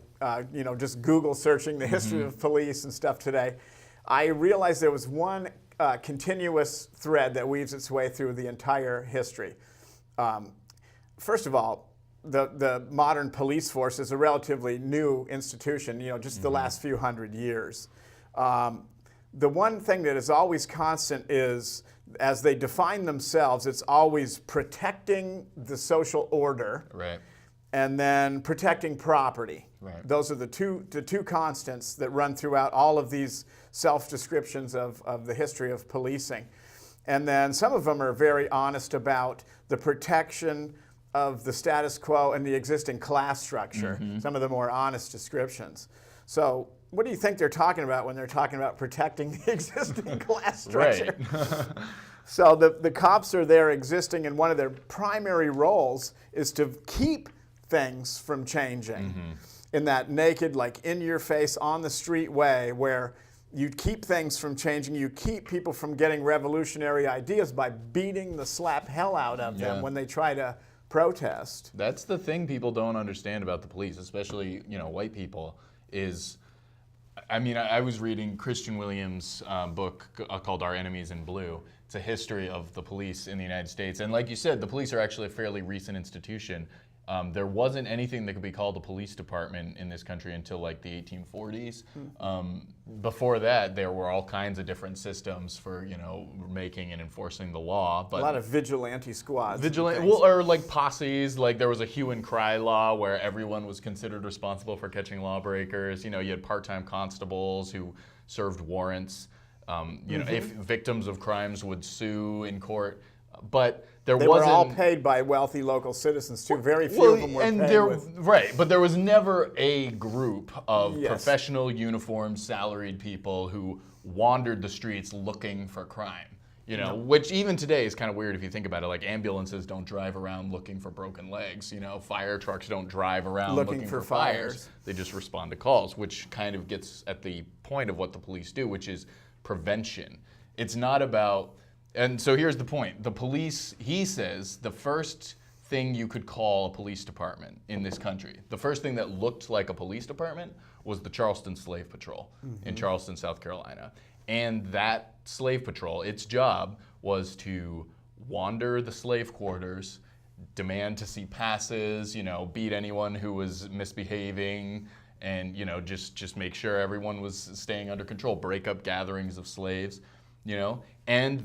just Google searching the history of police and stuff today, I realized there was one continuous thread that weaves its way through the entire history. First of all, the modern police force is a relatively new institution, just the last few hundred years. The one thing that is always constant is, as they define themselves, it's always protecting the social order. Right. And then protecting property. Right. Those are the two constants that run throughout all of these self-descriptions of the history of policing. And then some of them are very honest about the protection of the status quo and the existing class structure, some of the more honest descriptions. So what do you think they're talking about when they're talking about protecting the existing class structure? Right. So the cops are there existing, and one of their primary roles is to keep things from changing in that naked, like in-your-face, on-the-street way where you keep things from changing. You keep people from getting revolutionary ideas by beating the slap hell out of them when they try to protest. That's the thing people don't understand about the police, especially, you know, white people, is, I mean, I was reading Christian Williams' book called Our Enemies in Blue. It's a history of the police in the United States. And like you said, the police are actually a fairly recent institution. There wasn't anything that could be called a police department in this country until like the 1840s. Before that, there were all kinds of different systems for, you know, making and enforcing the law. But a lot of vigilante squads. Or like posses. Like there was a hue and cry law where everyone was considered responsible for catching lawbreakers. You know, you had part-time constables who served warrants. You know, if victims of crimes would sue in court. But they were all paid by wealthy local citizens too. Very few of them were paid with. Right, but there was never a group of professional, uniformed, salaried people who wandered the streets looking for crime. You know, which even today is kind of weird if you think about it. Like ambulances don't drive around looking for broken legs. You know, fire trucks don't drive around looking for fires. They just respond to calls, which kind of gets at the point of what the police do, which is prevention. It's not about. And so here's the point. The police, he says, the first thing you could call a police department in this country, the first thing that looked like a police department was the Charleston Slave Patrol in Charleston, South Carolina. And that slave patrol, its job was to wander the slave quarters, demand to see passes, you know, beat anyone who was misbehaving, and, you know, just make sure everyone was staying under control, break up gatherings of slaves. You know, and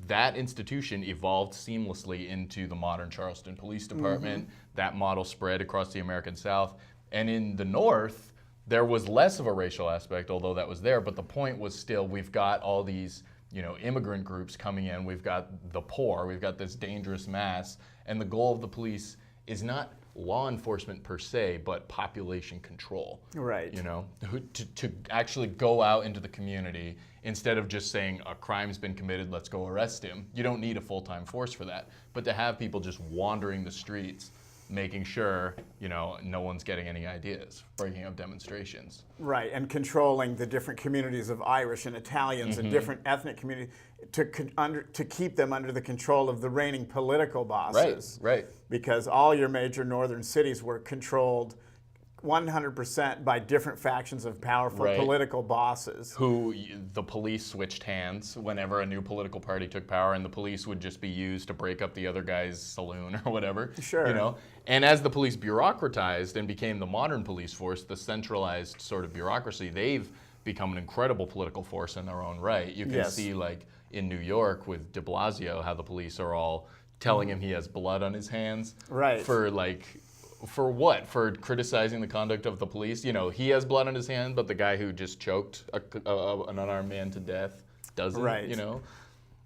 that institution evolved seamlessly into the modern Charleston Police Department. That model spread across the American South. And in the North, there was less of a racial aspect, although that was there. But the point was still, we've got all these, you know, immigrant groups coming in. We've got the poor. We've got this dangerous mass. And the goal of the police is not law enforcement per se, but population control. Right. You know, to actually go out into the community instead of just saying a crime's been committed, let's go arrest him. You don't need a full-time force for that. But to have people just wandering the streets, making sure, you know, no one's getting any ideas, breaking up demonstrations. Right, and controlling the different communities of Irish and Italians and different ethnic communities to keep them under the control of the reigning political bosses. Right. Because all your major northern cities were controlled 100% by different factions of powerful political bosses. Who the police switched hands whenever a new political party took power, and the police would just be used to break up the other guy's saloon or whatever. Sure. You know? And as the police bureaucratized and became the modern police force, the centralized sort of bureaucracy, they've become an incredible political force in their own right. You can see, like, in New York with de Blasio, how the police are all telling him he has blood on his hands. Right. For what? For criticizing the conduct of the police? You know, he has blood on his hand, but the guy who just choked an unarmed man to death doesn't, right. You know?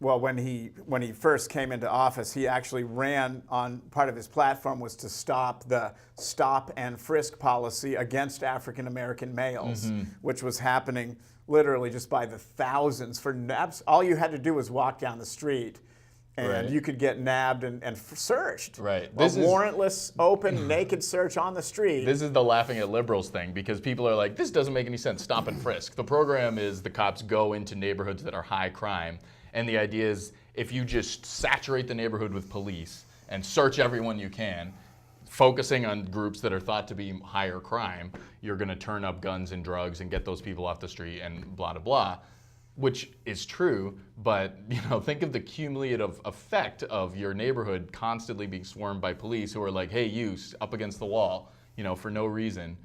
Well, when he first came into office, he actually ran on, part of his platform was to stop the stop and frisk policy against African American males, which was happening literally just by the thousands. All you had to do was walk down the street, and you could get nabbed and searched. Right. This warrantless, open, naked search on the street. This is the laughing at liberals thing, because people are like, this doesn't make any sense, stop and frisk. The program is the cops go into neighborhoods that are high crime, and the idea is if you just saturate the neighborhood with police and search everyone you can, focusing on groups that are thought to be higher crime, you're going to turn up guns and drugs and get those people off the street and blah, blah, blah. Which is true, but you know, think of the cumulative effect of your neighborhood constantly being swarmed by police who are like, hey, you, up against the wall, you know, for no reason.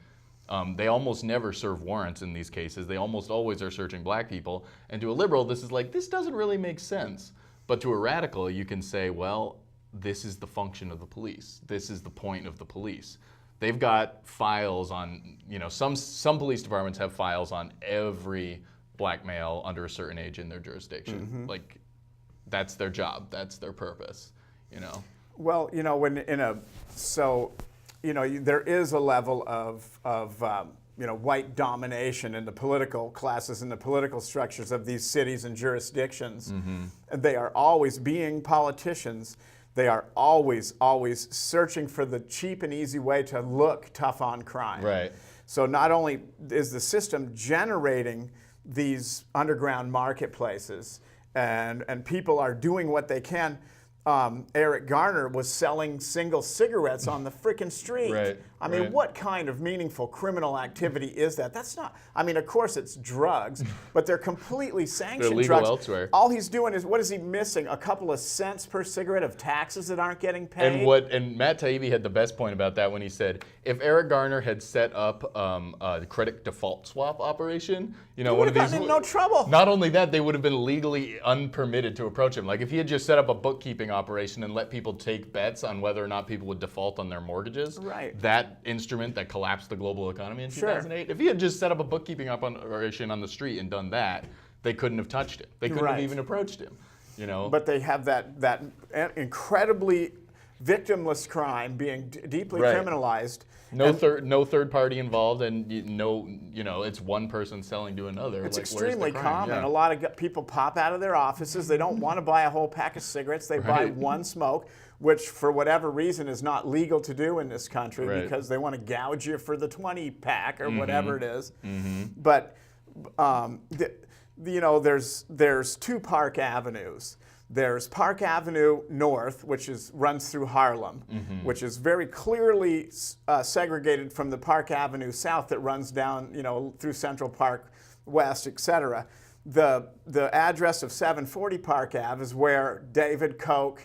They almost never serve warrants in these cases. They almost always are searching black people. And to a liberal, this is like, this doesn't really make sense. But to a radical, you can say, well, this is the function of the police. This is the point of the police. They've got files on, you know, some police departments have files on every black male under a certain age in their jurisdiction. Like, That's their job. That's their purpose. Well, there is a level of white domination in the political classes and the political structures of these cities and jurisdictions. And they are always, being politicians, they are always searching for the cheap and easy way to look tough on crime. Right. So not only is the system generating these underground marketplaces, and people are doing what they can. Eric Garner was selling single cigarettes on the frickin' street. Right, I mean, right. what kind of meaningful criminal activity is that? That's not, I mean, of course it's drugs, but they're completely sanctioned They're legal drugs. elsewhere. All he's doing is, what is he missing? A couple of cents per cigarette of taxes that aren't getting paid? And Matt Taibbi had the best point about that when he said, if Eric Garner had set up a credit default swap operation, one of these, gotten in no trouble. Not only that, they would have been legally unpermitted to approach him. Like if he had just set up a bookkeeping operation and let people take bets on whether or not people would default on their mortgages, right. That instrument that collapsed the global economy in Sure. 2008, if he had just set up a bookkeeping operation on the street and done that, they couldn't have touched him. They couldn't Right. have even approached him. But they have that incredibly victimless crime being deeply Right. criminalized. No third party involved, and it's one person selling to another. It's like, where's the extremely crime? common. Yeah. A lot of people pop out of their offices. They don't want to buy a whole pack of cigarettes. They buy Right. one smoke, which for whatever reason is not legal to do in this country Right. because they want to gouge you for the 20 pack or whatever it is. Mm-hmm. But there's two Park Avenues. There's Park Avenue North, which runs through Harlem, which is very clearly segregated from the Park Avenue South that runs down, through Central Park West, etc. The address of 740 Park Ave is where David Koch,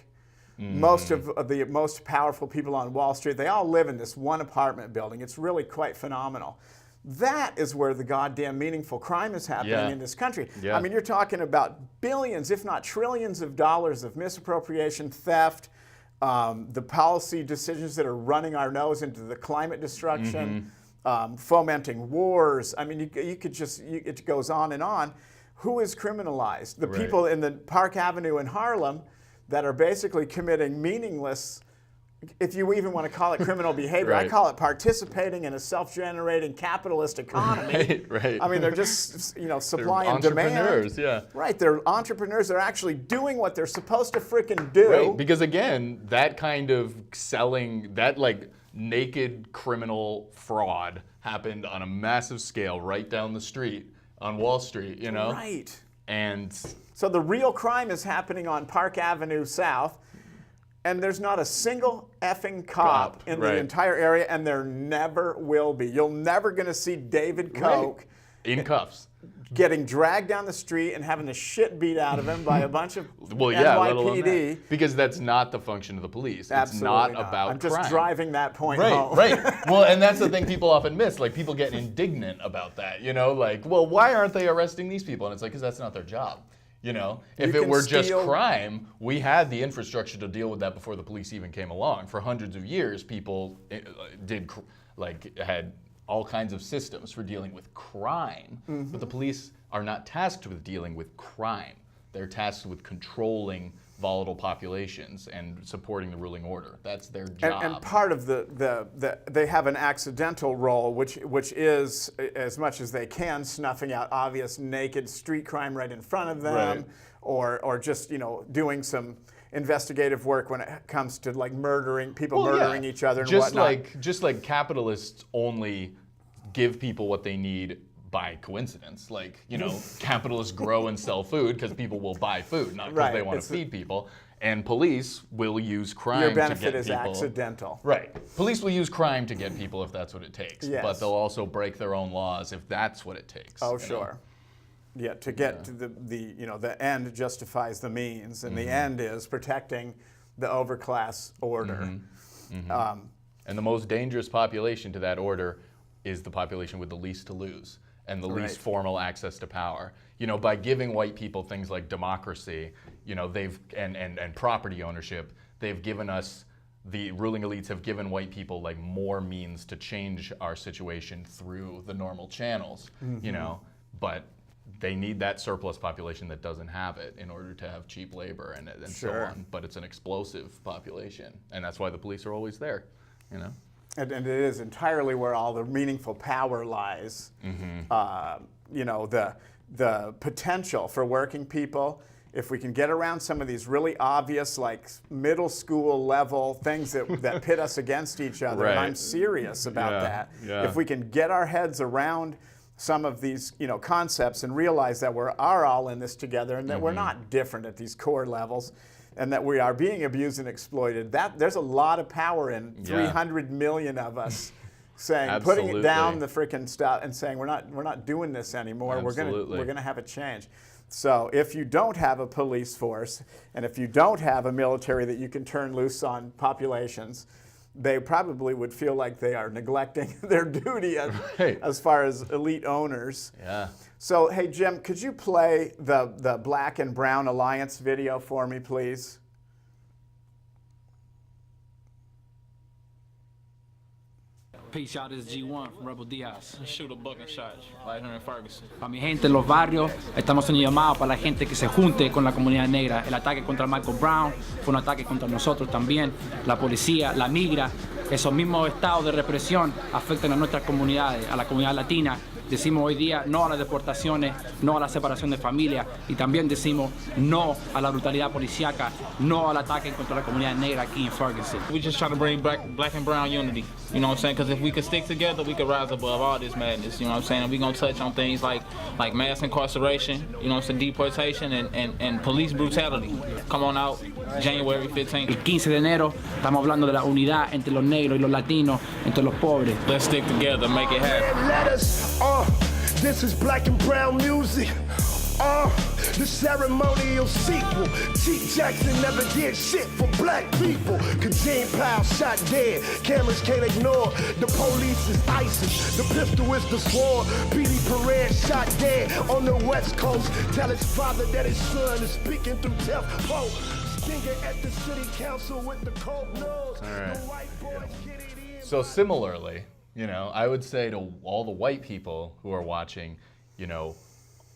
most of the most powerful people on Wall Street, they all live in this one apartment building. It's really quite phenomenal. That is where the goddamn meaningful crime is happening in this country. Yeah. I mean, you're talking about billions, if not trillions of dollars of misappropriation, theft, the policy decisions that are running our nose into the climate destruction, fomenting wars. I mean, you could just, it goes on and on. Who is criminalized? The Right. people in the Park Avenue in Harlem that are basically committing meaningless, if you even want to call it criminal behavior, I Right. call it participating in a self-generating capitalist economy. Right. I mean, they're just, supply and demand. Entrepreneurs, yeah. Right, they're entrepreneurs. They're actually doing what they're supposed to frickin' do. Right, because again, that kind of selling, that like naked criminal fraud happened on a massive scale right down the street on Wall Street, Right. And So the real crime is happening on Park Avenue South, and there's not a single effing cop in the right. entire area, and there never will be. You're never going to see David Koch in cuffs. getting dragged down the street and having the shit beat out of him by a bunch of Well, yeah, let alone NYPD. that. Because that's not the function of the police. Absolutely it's not about I'm just crime. driving that point Right, home. right. Well, and that's the thing people often miss. Like, people get indignant about that, like, well, why aren't they arresting these people? And it's like, because that's not their job. If it can were just steal- crime, we had the infrastructure to deal with that before the police even came along. For hundreds of years, people had all kinds of systems for dealing with crime, but the police are not tasked with dealing with crime. They're tasked with controlling volatile populations and supporting the ruling order. That's their job. And part of they have an accidental role, which is, as much as they can, snuffing out obvious naked street crime right in front of them, Right. or just doing some investigative work when it comes to like murdering people, Well, yeah. murdering each other, and just whatnot. just like capitalists only give people what they need by coincidence. Capitalists grow and sell food because people will buy food, not because Right. they want It's to feed people. And police will use crime Your to benefit get is people. accidental. Right. Police will use crime to get people if that's what it takes. Yes. But they'll also break their own laws if that's what it takes. Oh, sure. Yeah, to get to the end justifies the means, and the end is protecting the overclass order. And the most dangerous population to that order is the population with the least to lose and the least Right. formal access to power. By giving white people things like democracy, they've and property ownership, they've given us, the ruling elites have given white people like more means to change our situation through the normal channels, but they need that surplus population that doesn't have it in order to have cheap labor and so on. But it's an explosive population, and that's why the police are always there, you know? And it is entirely where all the meaningful power lies. You know, the potential for working people, if we can get around some of these really obvious, like middle school level things that pit us against each other, and I'm serious about that. If we can get our heads around some of these, you know, concepts and realize that we are all in this together and that we're not different at these core levels, and that we are being abused and exploited, that there's a lot of power in 300 million of us saying, putting it down the freaking stuff and saying we're not doing this anymore. We're gonna have a change. So if you don't have a police force and if you don't have a military that you can turn loose on populations, they probably would feel like they are neglecting their duty as far as elite owners. So, hey, Jim, could you play the Black and Brown Alliance video for me, please? Peace, y'all. This is G1 from Rebel Diaz. Shoot a bucket shot right here in Ferguson. Para mi gente en los barrios, estamos haciendo llamados para la gente que se junte con la comunidad negra. El ataque contra Michael Brown fue un ataque contra nosotros también. La policía, la migra, esos mismos estados de represión afectan a nuestras comunidades, a la comunidad latina. Decimos hoy día no a las deportaciones, no a la separación de familia y también decimos no a la brutalidad policíaca, no al ataque contra la comunidad negra aquí en Ferguson. We just try to bring black and brown unity, you know what I'm saying? Because if we could stick together, we could rise above all this madness, you know what I'm saying? And we're going to touch on things like mass incarceration, you know what I'm saying, deportation and police brutality. Come on out, January 15th. El 15 de enero estamos hablando de la unidad entre los negros y los latinos, entre los pobres. Let's stick together, make it happen. This is black and brown music. The ceremonial sequel. Chief Jackson never did shit for black people. Gene Powell shot dead. Cameras can't ignore. The police is ISIS. The pistol is the sword. Petey Perez shot dead on the West Coast. Tell his father that his son is speaking through death quote. Stinger at the city council with the cold nose. The white boys get it in. So similarly, you know, I would say to all the white people who are watching, you know,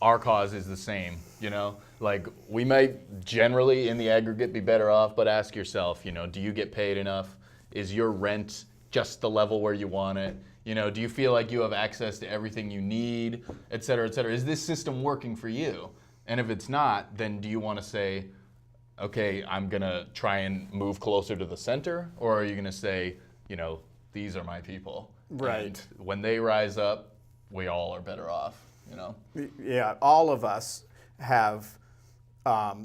our cause is the same, you know? Like, we might generally, in the aggregate, be better off, but ask yourself, you know, do you get paid enough? Is your rent just the level where you want it? You know, do you feel like you have access to everything you need, et cetera, et cetera? Is this system working for you? And if it's not, then do you want to say, okay, I'm gonna try and move closer to the center? Or are you gonna say, you know, these are my people? Right. And when they rise up, we all are better off, you know? Yeah, all of us have a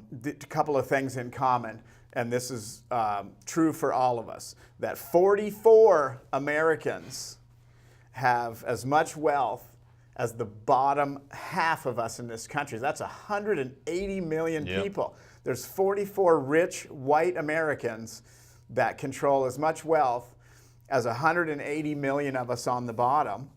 couple of things in common, and this is true for all of us, that 44 Americans have as much wealth as the bottom half of us in this country. That's 180 million people. There's 44 rich white Americans that control as much wealth as 180 million of us on the bottom.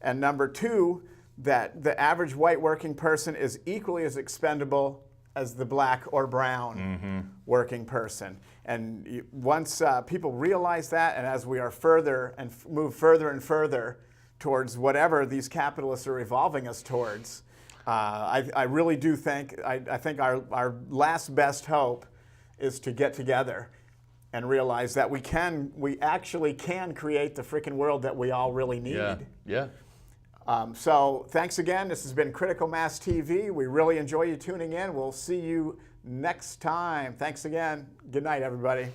And number two, that the average white working person is equally as expendable as the black or brown working person. And once people realize that, and as we are further and move further and further towards whatever these capitalists are evolving us towards, I really do think, I think our last best hope is to get together and realize that we actually can create the freaking world that we all really need. So thanks again. This has been Critical Mass TV. We really enjoy you tuning in. We'll see you next time. Thanks again. Good night, everybody.